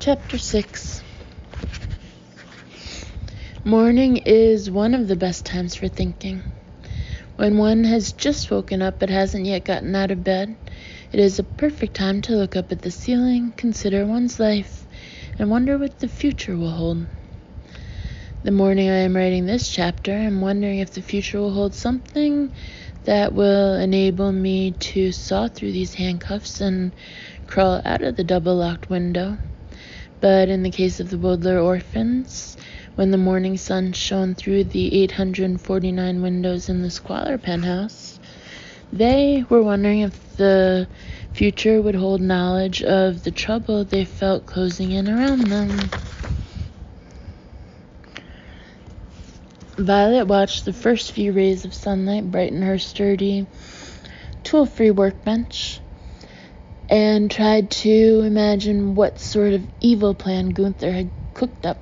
Chapter 6. Morning is one of the best times for thinking. When one has just woken up but hasn't yet gotten out of bed, it is a perfect time to look up at the ceiling, consider one's life, and wonder what the future will hold. The morning I am writing this chapter, I'm wondering if the future will hold something that will enable me to saw through these handcuffs and crawl out of the double-locked window. But in the case of the Baudelaire orphans, when the morning sun shone through the 849 windows in the squalor penthouse, they were wondering if the future would hold knowledge of the trouble they felt closing in around them. Violet watched the first few rays of sunlight brighten her sturdy, tool-free workbench, and tried to imagine what sort of evil plan Gunther had cooked up.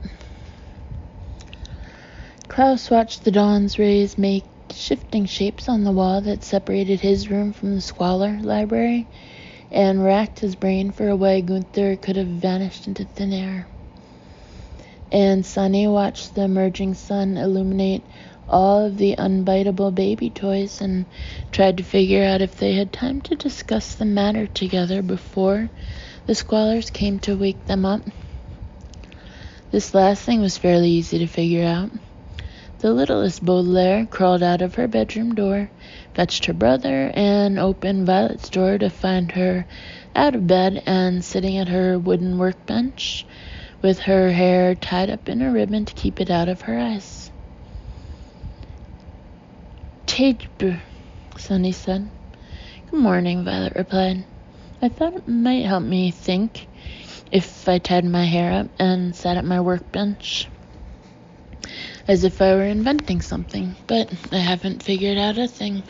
Klaus watched the dawn's rays make shifting shapes on the wall that separated his room from the squalor library, and racked his brain for a way Gunther could have vanished into thin air. And Sunny watched the emerging sun illuminate all of the unbiteable baby toys and tried to figure out if they had time to discuss the matter together before the squalors came to wake them up. This last thing was fairly easy to figure out. The littlest Baudelaire crawled out of her bedroom door, fetched her brother, and opened Violet's door to find her out of bed and sitting at her wooden workbench with her hair tied up in a ribbon to keep it out of her eyes. "Tape," Sunny said. "Good morning," Violet replied. "I thought it might help me think if I tied my hair up and sat at my workbench as if I were inventing something, but I haven't figured out a thing.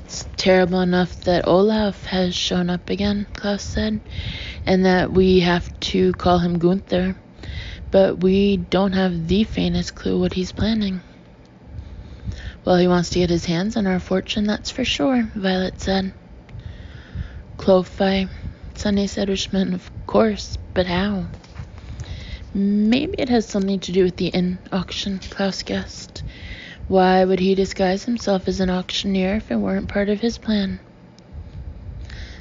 It's terrible enough that Olaf has shown up again," Klaus said, "and that we have to call him Gunther, but we don't have the faintest clue what he's planning." "Well, he wants to get his hands on our fortune, that's for sure," Violet said. "Clo-fi," Sunny said, which meant of course, but how? "Maybe it has something to do with the inn auction," Klaus guessed. "Why would he disguise himself as an auctioneer if it weren't part of his plan?"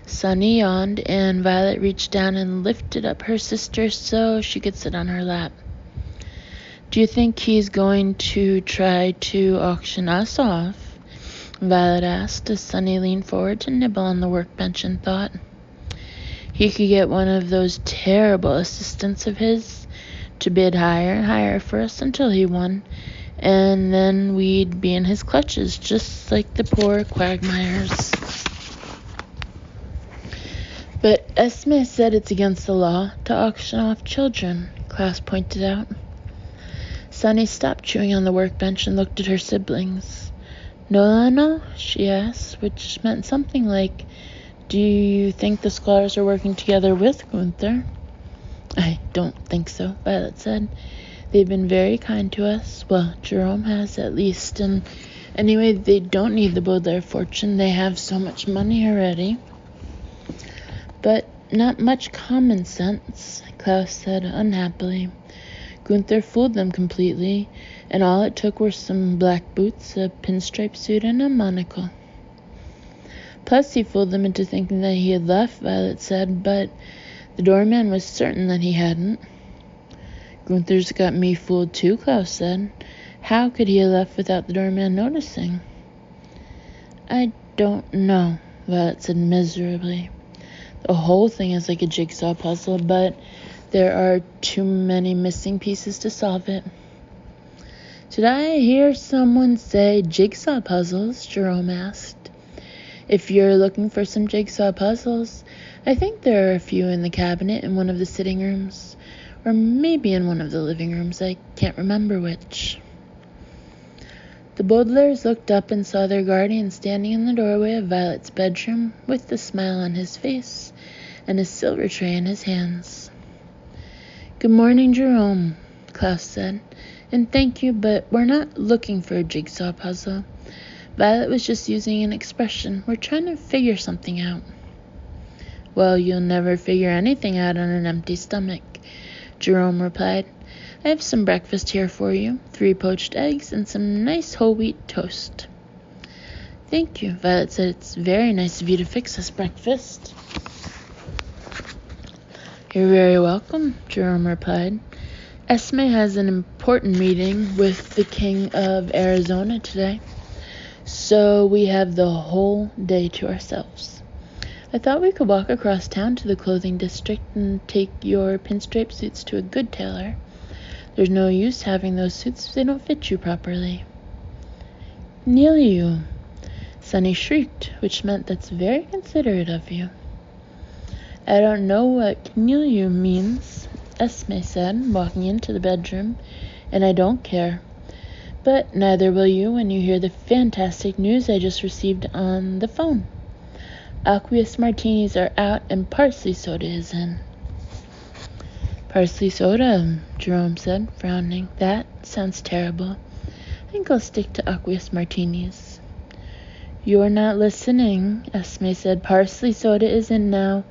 Sunny yawned, and Violet reached down and lifted up her sister so she could sit on her lap. "Do you think he's going to try to auction us off?" Violet asked as Sunny leaned forward to nibble on the workbench in thought. "He could get one of those terrible assistants of his to bid higher and higher for us until he won, and then we'd be in his clutches, just like the poor quagmires." "But Esme said it's against the law to auction off children," Klaus pointed out. Sunny stopped chewing on the workbench and looked at her siblings. "No," she asked, which meant something like, "Do you think the scholars are working together with Gunther?" "I don't think so," Violet said. "They've been very kind to us. Well, Jerome has, at least. And anyway, they don't need the Baudelaire fortune. They have so much money already." "But not much common sense," Klaus said unhappily. "Gunther fooled them completely, and all it took were some black boots, a pinstripe suit, and a monocle." "Plus he fooled them into thinking that he had left," Violet said, "but the doorman was certain that he hadn't." "Gunther's got me fooled too," Klaus said. "How could he have left without the doorman noticing?" "I don't know," Violet said miserably. "The whole thing is like a jigsaw puzzle, but there are too many missing pieces to solve it." "Did I hear someone say jigsaw puzzles?" Jerome asked. "If you're looking for some jigsaw puzzles, I think there are a few in the cabinet in one of the sitting rooms, or maybe in one of the living rooms. I can't remember which." The Baudelaires looked up and saw their guardian standing in the doorway of Violet's bedroom with a smile on his face and a silver tray in his hands. "Good morning, Jerome," Klaus said, "and thank you, but we're not looking for a jigsaw puzzle. Violet was just using an expression. We're trying to figure something out." Well, you'll never figure anything out on an empty stomach, Jerome replied. I have some breakfast here for you, 3 poached eggs and some nice whole wheat toast. Thank you, Violet said. It's very nice of you to fix us breakfast. You're very welcome, Jerome replied. Esme has an important meeting with the king of Arizona today, so we have the whole day to ourselves. I thought we could walk across town to the clothing district and take your pinstripe suits to a good tailor. There's no use having those suits if they don't fit you properly. Kneel you, Sunny shrieked, which meant that's very considerate of you. I don't know what kneel you means, Esme said, walking into the bedroom, and I don't care. But neither will you when you hear the fantastic news I just received on the phone. Aqueous martinis are out and parsley soda is in. Parsley soda, Jerome said, frowning. That sounds terrible. I think I'll stick to aqueous martinis. You're not listening, Esme said. Parsley soda is in now.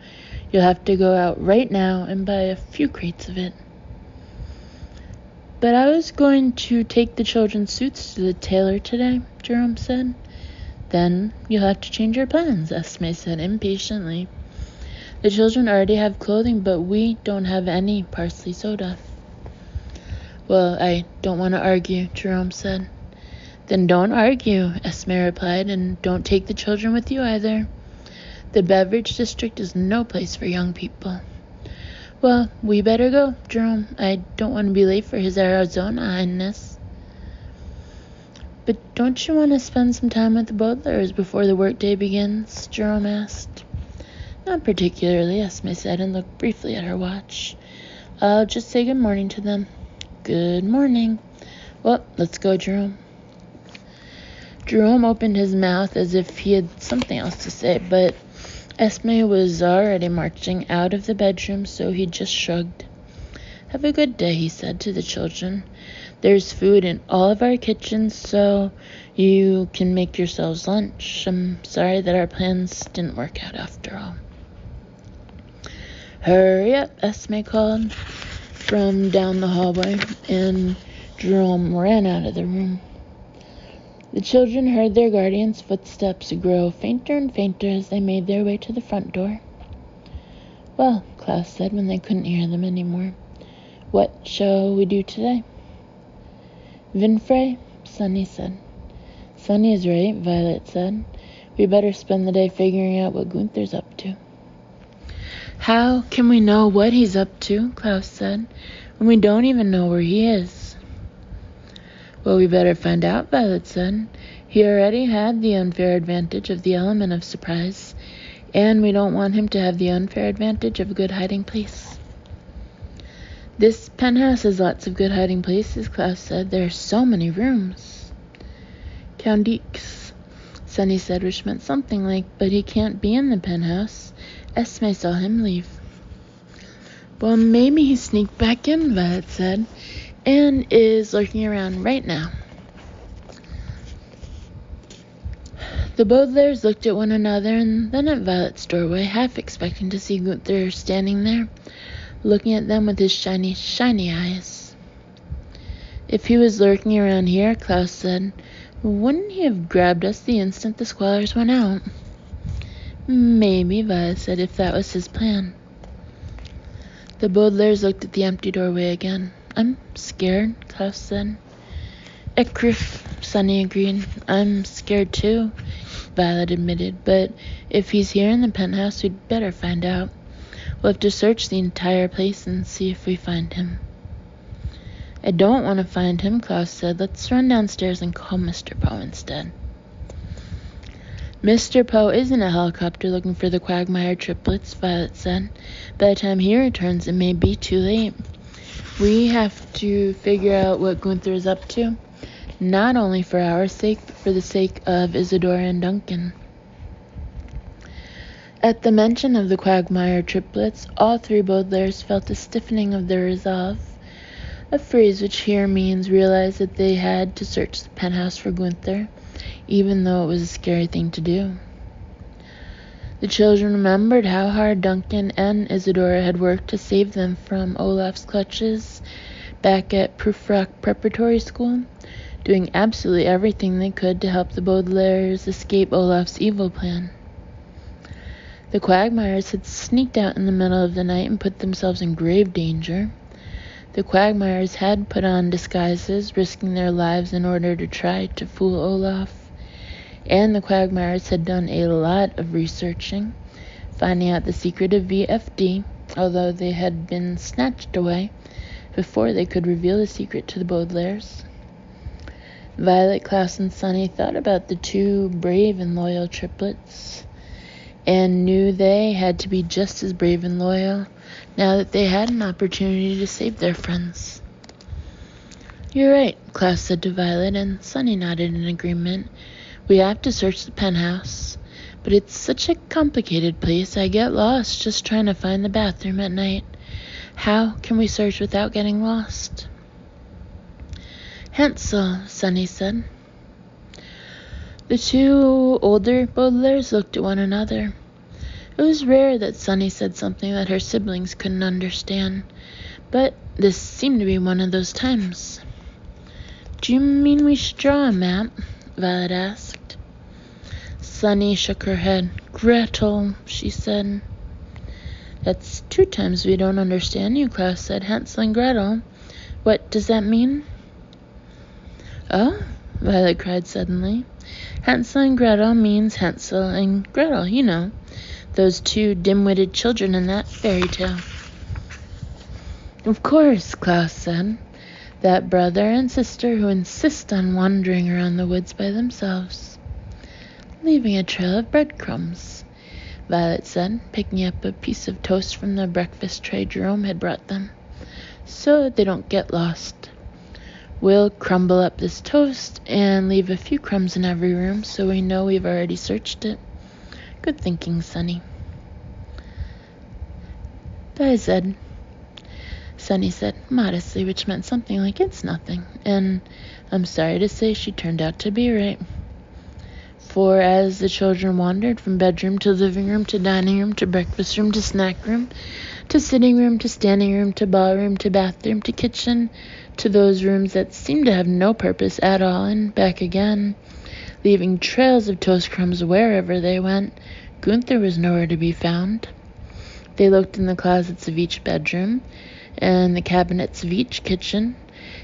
You'll have to go out right now and buy a few crates of it. But I was going to take the children's suits to the tailor today, Jerome said. Then you'll have to change your plans, Esme said impatiently. The children already have clothing, but we don't have any parsley soda. Well, I don't want to argue, Jerome said. Then don't argue, Esme replied, and don't take the children with you either. The beverage district is no place for young people. Well, we better go, Jerome. I don't want to be late for his Arizona Highness. But don't you want to spend some time with the Butlers before the workday begins? Jerome asked. Not particularly, Esme said, and looked briefly at her watch. I'll just say good morning to them. Good morning. Well, let's go, Jerome. Jerome opened his mouth as if he had something else to say, but Esme was already marching out of the bedroom, so he just shrugged. Have a good day, he said to the children. There's food in all of our kitchens, so you can make yourselves lunch. I'm sorry that our plans didn't work out after all. Hurry up, Esme called from down the hallway, and Jerome ran out of the room. The children heard their guardian's footsteps grow fainter and fainter as they made their way to the front door. Well, Klaus said when they couldn't hear them anymore, what shall we do today? Vinfrey, Sunny said. Sunny is right, Violet said. We better spend the day figuring out what Gunther's up to. How can we know what he's up to, Klaus said, when we don't even know where he is? Well, we better find out, Violet said. He already had the unfair advantage of the element of surprise, and we don't want him to have the unfair advantage of a good hiding place. This penthouse has lots of good hiding places, Klaus said. There are so many rooms. Count X, Sunny said, which meant something like, but he can't be in the penthouse. Esme saw him leave. Well, maybe he sneaked back in, Violet said, and is lurking around right now. The Baudelaires looked at one another and then at Violet's doorway, half expecting to see Gunther standing there, looking at them with his shiny, shiny eyes. If he was lurking around here, Klaus said, wouldn't he have grabbed us the instant the squallers went out? Maybe, Violet said, if that was his plan. The Baudelaires looked at the empty doorway again. I'm scared, Klaus said. Ekrif, Sunny agreed. I'm scared too, Violet admitted, but if he's here in the penthouse, we'd better find out. We'll have to search the entire place and see if we find him. I don't want to find him, Klaus said. Let's run downstairs and call Mr. Poe instead. Mr. Poe is in a helicopter looking for the Quagmire triplets, Violet said. By the time he returns, it may be too late. We have to figure out what Gunther is up to, not only for our sake, but for the sake of Isadora and Duncan. At the mention of the Quagmire triplets, all 3 Baudelaires felt a stiffening of their resolve, a phrase which here means realize that they had to search the penthouse for Gunther, even though it was a scary thing to do. The children remembered how hard Duncan and Isadora had worked to save them from Olaf's clutches back at Prufrock Preparatory School, doing absolutely everything they could to help the Baudelaires escape Olaf's evil plan. The Quagmires had sneaked out in the middle of the night and put themselves in grave danger. The Quagmires had put on disguises, risking their lives in order to try to fool Olaf. And the Quagmires had done a lot of researching, finding out the secret of VFD, although they had been snatched away before they could reveal the secret to the Baudelaires. Violet, Klaus, and Sunny thought about the two brave and loyal triplets, and knew they had to be just as brave and loyal now that they had an opportunity to save their friends. "You're right," Klaus said to Violet, and Sunny nodded in agreement. "We have to search the penthouse, but it's such a complicated place. I get lost just trying to find the bathroom at night. How can we search without getting lost?" "Hansel," Sunny said. The two older Baudelaires looked at one another. It was rare that Sunny said something that her siblings couldn't understand, but this seemed to be one of those times. "Do you mean we should draw a map?" Violet asked. Sunny shook her head. "Gretel," she said. "That's 2 times we don't understand you," Klaus said. "Hansel and Gretel. What does that mean?" "Oh," Violet cried suddenly. "Hansel and Gretel means Hansel and Gretel, you know, those 2 dim-witted children in that fairy tale." "Of course," Klaus said. "That brother and sister who insist on wandering around the woods by themselves, leaving a trail of breadcrumbs," Violet said, picking up a piece of toast from the breakfast tray Jerome had brought them, "so they don't get lost. We'll crumble up this toast and leave a few crumbs in every room so we know we've already searched it. Good thinking, Sunny." "Bye, Zed," Sunny said modestly, which meant something like "it's nothing," and I'm sorry to say she turned out to be right. For as the children wandered from bedroom to living room to dining room to breakfast room to snack room to sitting room to standing room to ballroom to bathroom to kitchen to those rooms that seemed to have no purpose at all and back again, leaving trails of toast crumbs wherever they went, Gunther was nowhere to be found. They looked in the closets of each bedroom and the cabinets of each kitchen,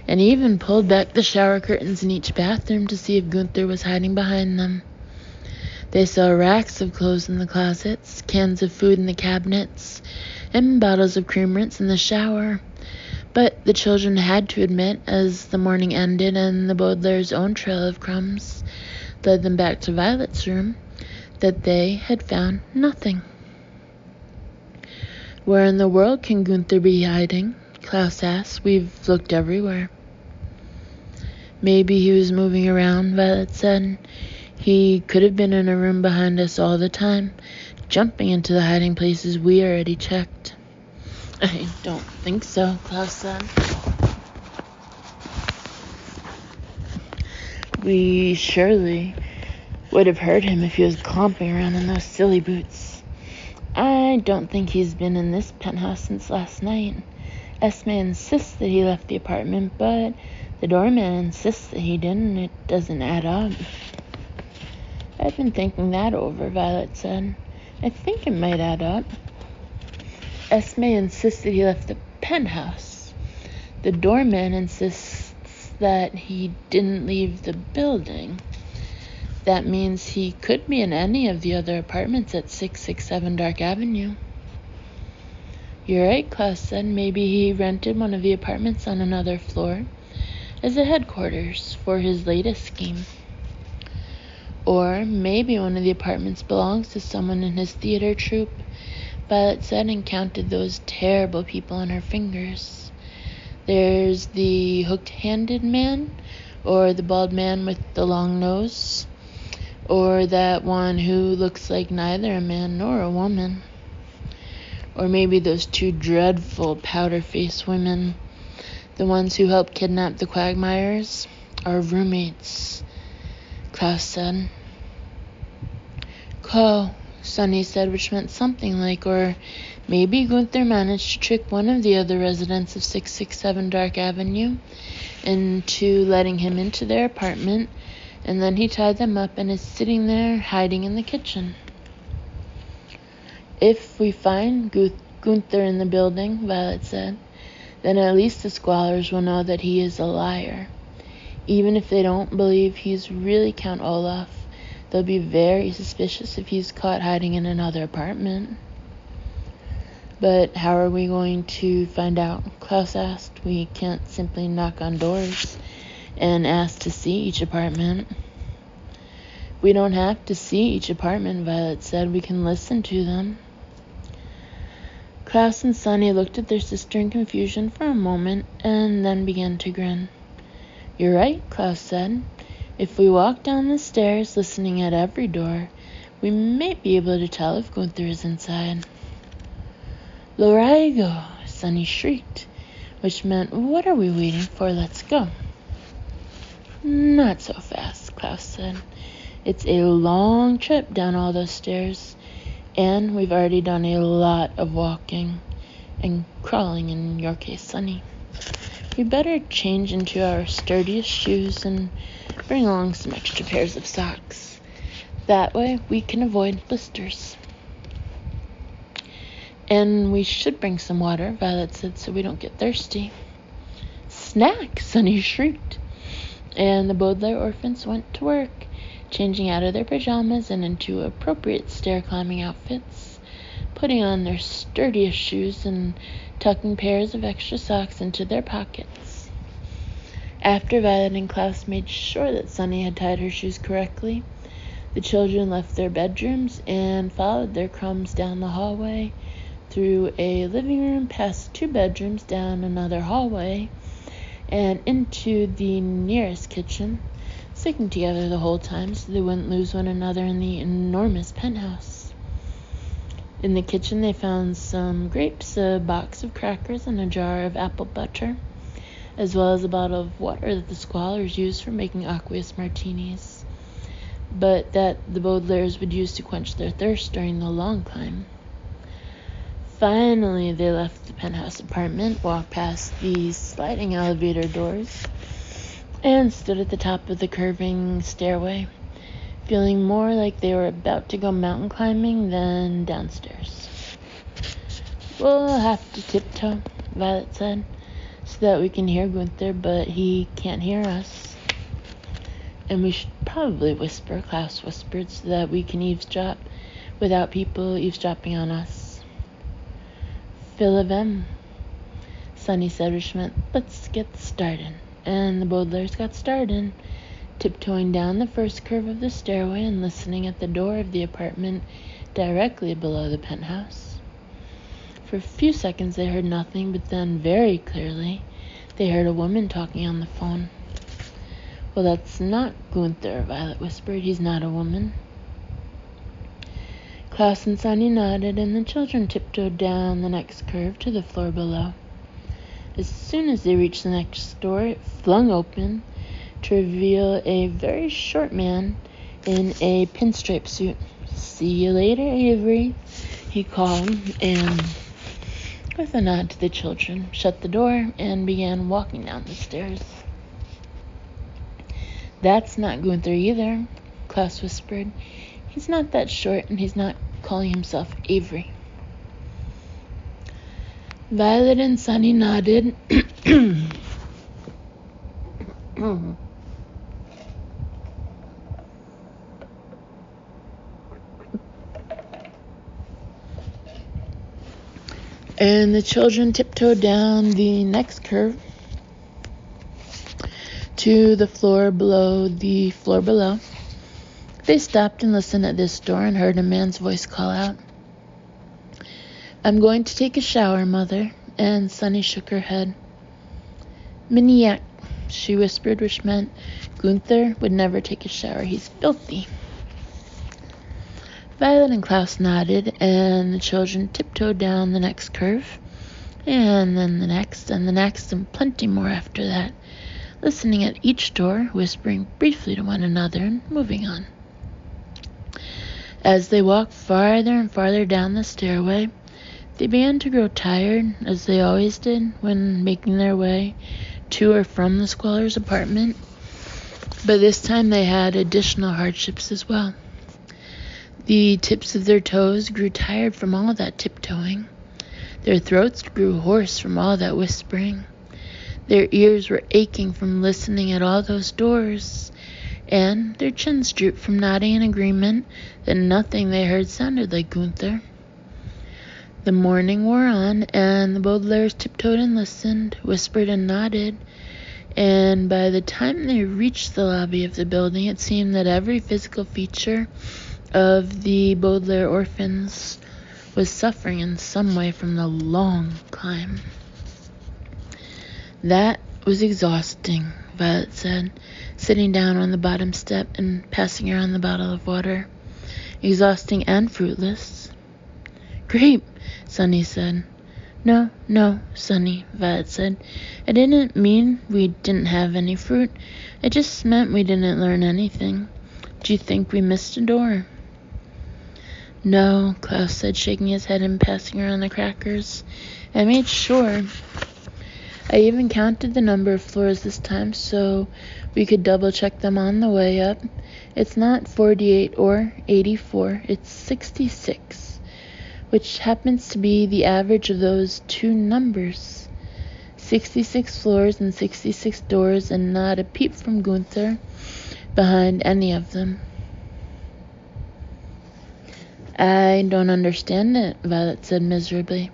and even pulled back the shower curtains in each bathroom to see if Gunther was hiding behind them. They saw racks of clothes in the closets, cans of food in the cabinets, and bottles of cream rinse in the shower. But the children had to admit, as the morning ended and the Baudelaire's own trail of crumbs led them back to Violet's room, that they had found nothing. "Where in the world can Gunther be hiding?" Klaus asked. "We've looked everywhere." "Maybe he was moving around," Violet said. "He could have been in a room behind us all the time, jumping into the hiding places we already checked." "I don't think so," Klaus said. "We surely would have heard him if he was clomping around in those silly boots. I don't think he's been in this penthouse since last night. Esme insists that he left the apartment, but the doorman insists that he didn't. It doesn't add up." "I've been thinking that over," Violet said. "I think it might add up. Esme insists that he left the penthouse. The doorman insists that he didn't leave the building. That means he could be in any of the other apartments at 667 Dark Avenue." "You're right," Klaus said. "Maybe he rented one of the apartments on another floor as a headquarters for his latest scheme. Or maybe one of the apartments belongs to someone in his theater troupe," Violet said, and counted those terrible people on her fingers. "There's the hooked-handed man, or the bald man with the long nose, or that one who looks like neither a man nor a woman. Or maybe those 2 dreadful powder-faced women, the ones who helped kidnap the Quagmires, are roommates," Klaus said. "Call," Sunny said, which meant something like, or maybe Gunther managed to trick one of the other residents of 667 Dark Avenue into letting him into their apartment, and then he tied them up and is sitting there hiding in the kitchen. If we find Gunther in the building, Violet said, then at least the squalors will know that he is a liar. Even if they don't believe he's really Count Olaf, they'll be very suspicious if he's caught hiding in another apartment. But how are we going to find out? Klaus asked. We can't simply knock on doors and ask to see each apartment. We don't have to see each apartment, Violet said. We can listen to them. Klaus and Sunny looked at their sister in confusion for a moment and then began to grin. You're right, Klaus said. If we walk down the stairs listening at every door, we may be able to tell if Gunther is inside. Lorigo, Sunny shrieked, which meant, what are we waiting for? Let's go. Not so fast, Klaus said. It's a long trip down all those stairs, and we've already done a lot of walking and crawling in your case, Sunny. We better change into our sturdiest shoes and bring along some extra pairs of socks. That way we can avoid blisters. And we should bring some water, Violet said, so we don't get thirsty. Snack, Sunny shrieked. And the Baudelaire orphans went to work, changing out of their pajamas and into appropriate stair-climbing outfits, putting on their sturdiest shoes and tucking pairs of extra socks into their pockets. After Violet and Klaus made sure that Sunny had tied her shoes correctly, the children left their bedrooms and followed their crumbs down the hallway, through a living room, past 2 bedrooms, down another hallway, and into the nearest kitchen, sticking together the whole time so they wouldn't lose one another in the enormous penthouse. In the kitchen they found some grapes, a box of crackers, and a jar of apple butter, as well as a bottle of water that the squalors used for making aqueous martinis, but that the Baudelaires would use to quench their thirst during the long climb. Finally, they left the penthouse apartment, walked past the sliding elevator doors, and stood at the top of the curving stairway, feeling more like they were about to go mountain climbing than downstairs. We'll have to tiptoe, Violet said, so that we can hear Gunther, but he can't hear us. And we should probably whisper, Klaus whispered, so that we can eavesdrop without people eavesdropping on us. Philivem, Sunny said, which meant, let's get started. And the Baudelaires got started, tiptoeing down the first curve of the stairway and listening at the door of the apartment directly below the penthouse. For a few seconds they heard nothing, but then, very clearly, they heard a woman talking on the phone. Well, that's not Gunther, Violet whispered. He's not a woman. Klaus and Sunny nodded, and the children tiptoed down the next curve to the floor below. As soon as they reached the next door, it flung open to reveal a very short man in a pinstripe suit. See you later, Avery, he called, and with a nod to the children, shut the door and began walking down the stairs. That's not Gunther either, Klaus whispered. He's not that short, and he's not calling himself Avery. Violet and Sunny nodded. And the children tiptoed down the next curve to the floor below the floor below. They stopped and listened at this door and heard a man's voice call out, I'm going to take a shower, Mother. And Sunny shook her head. Miniac, she whispered, which meant Gunther would never take a shower. He's filthy. Violet and Klaus nodded, and the children tiptoed down the next curve, and then the next, and plenty more after that, listening at each door, whispering briefly to one another, and moving on. As they walked farther and farther down the stairway, they began to grow tired, as they always did when making their way to or from the squalor's apartment. But this time they had additional hardships as well. The tips of their toes grew tired from all that tiptoeing. Their throats grew hoarse from all that whispering. Their ears were aching from listening at all those doors, and their chins drooped from nodding in agreement that nothing they heard sounded like Gunther. The morning wore on, and the Baudelaires tiptoed and listened, whispered and nodded, and by the time they reached the lobby of the building, it seemed that every physical feature of the Baudelaire orphans was suffering in some way from the long climb. That was exhausting, Violet said, sitting down on the bottom step and passing around the bottle of water. Exhausting and fruitless. Great, Sunny said. No, Sunny, Violet said. I didn't mean we didn't have any fruit. I just meant we didn't learn anything. Do you think we missed a door? No, Klaus said, shaking his head and passing around the crackers. I made sure. I even counted the number of floors this time so we could double-check them on the way up. It's not 48 or 84, it's 66, which happens to be the average of those two numbers. 66 floors and 66 doors, and not a peep from Gunther behind any of them. I don't understand it, Violet said miserably.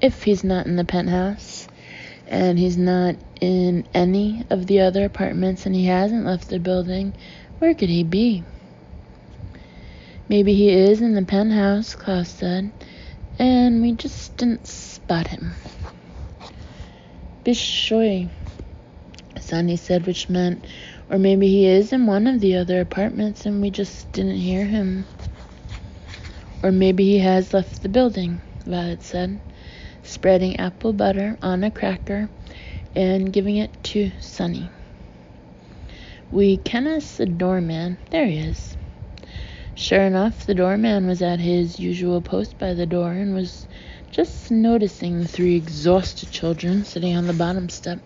If he's not in the penthouse, and he's not in any of the other apartments, and he hasn't left the building, where could he be? Maybe he is in the penthouse, Klaus said, and we just didn't spot him. Bishoy, Sunny said, which meant, or maybe he is in one of the other apartments and we just didn't hear him. Or maybe he has left the building, Violet said, spreading apple butter on a cracker and giving it to Sunny. We can ask the doorman. There he is. Sure enough, the doorman was at his usual post by the door and was just noticing the three exhausted children sitting on the bottom step.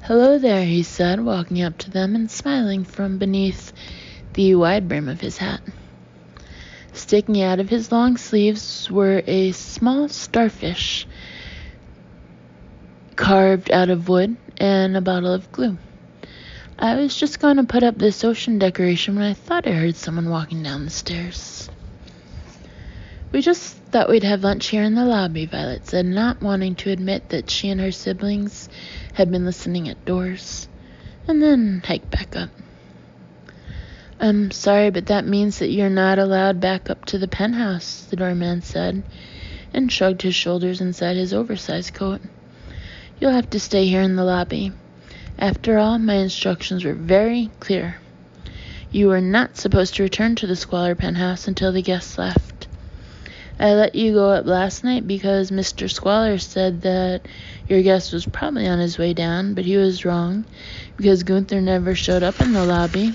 Hello there, he said, walking up to them and smiling from beneath the wide brim of his hat. Sticking out of his long sleeves were a small starfish carved out of wood and a bottle of glue. I was just going to put up this ocean decoration when I thought I heard someone walking down the stairs. We just thought we'd have lunch here in the lobby, Violet said, not wanting to admit that she and her siblings had been listening at doors, and then hiked back up. I'm sorry, but that means that you're not allowed back up to the penthouse, the doorman said, and shrugged his shoulders inside his oversized coat. You'll have to stay here in the lobby. After all, my instructions were very clear. You were not supposed to return to the squalor penthouse until the guests left. I let you go up last night because Mr. Squalor said that your guest was probably on his way down, but he was wrong because Gunther never showed up in the lobby.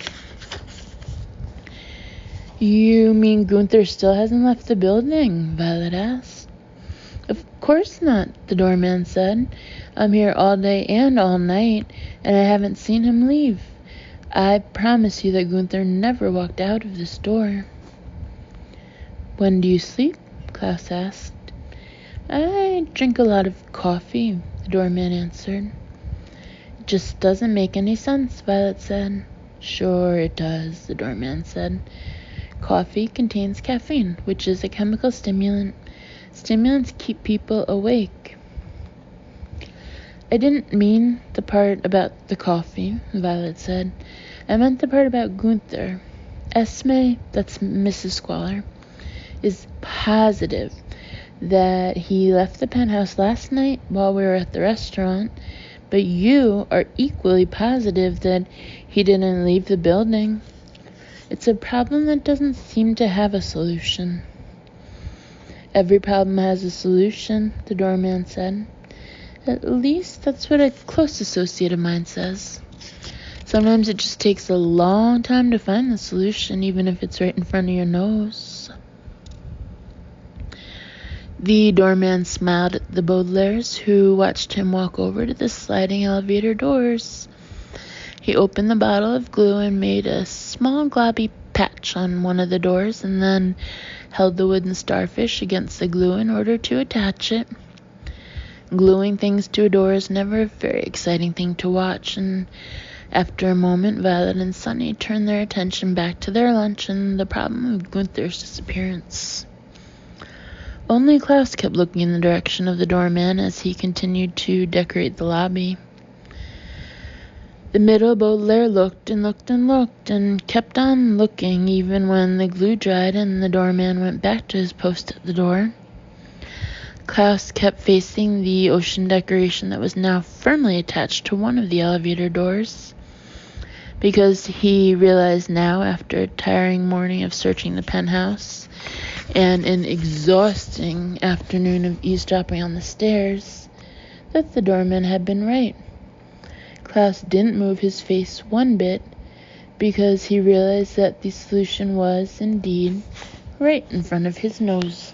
You mean Gunther still hasn't left the building? Violet asked. Of course not, the doorman said. I'm here all day and all night, and I haven't seen him leave. I promise you that Gunther never walked out of this door. When do you sleep? Klaus asked. I drink a lot of coffee, the doorman answered. It just doesn't make any sense, Violet said. Sure it does, the doorman said. Coffee contains caffeine, which is a chemical stimulant. Stimulants keep people awake. I didn't mean the part about the coffee, Violet said. I meant the part about Gunther. Esme, that's Mrs. Squalor, is positive that he left the penthouse last night while we were at the restaurant, but you are equally positive that he didn't leave the building. It's a problem that doesn't seem to have a solution. Every problem has a solution, the doorman said. At least that's what a close associate of mine says. Sometimes it just takes a long time to find the solution, even if it's right in front of your nose. The doorman smiled at the Baudelaires, who watched him walk over to the sliding elevator doors. He opened the bottle of glue and made a small globby patch on one of the doors, and then held the wooden starfish against the glue in order to attach it. Gluing things to a door is never a very exciting thing to watch, and after a moment, Violet and Sunny turned their attention back to their lunch and the problem of Gunther's disappearance. Only Klaus kept looking in the direction of the doorman as he continued to decorate the lobby. The middle Baudelaire looked and looked and looked and kept on looking even when the glue dried and the doorman went back to his post at the door. Klaus kept facing the ocean decoration that was now firmly attached to one of the elevator doors, because he realized now, after a tiring morning of searching the penthouse and an exhausting afternoon of eavesdropping on the stairs, that the doorman had been right. Klaus didn't move his face one bit, because he realized that the solution was, indeed, right in front of his nose.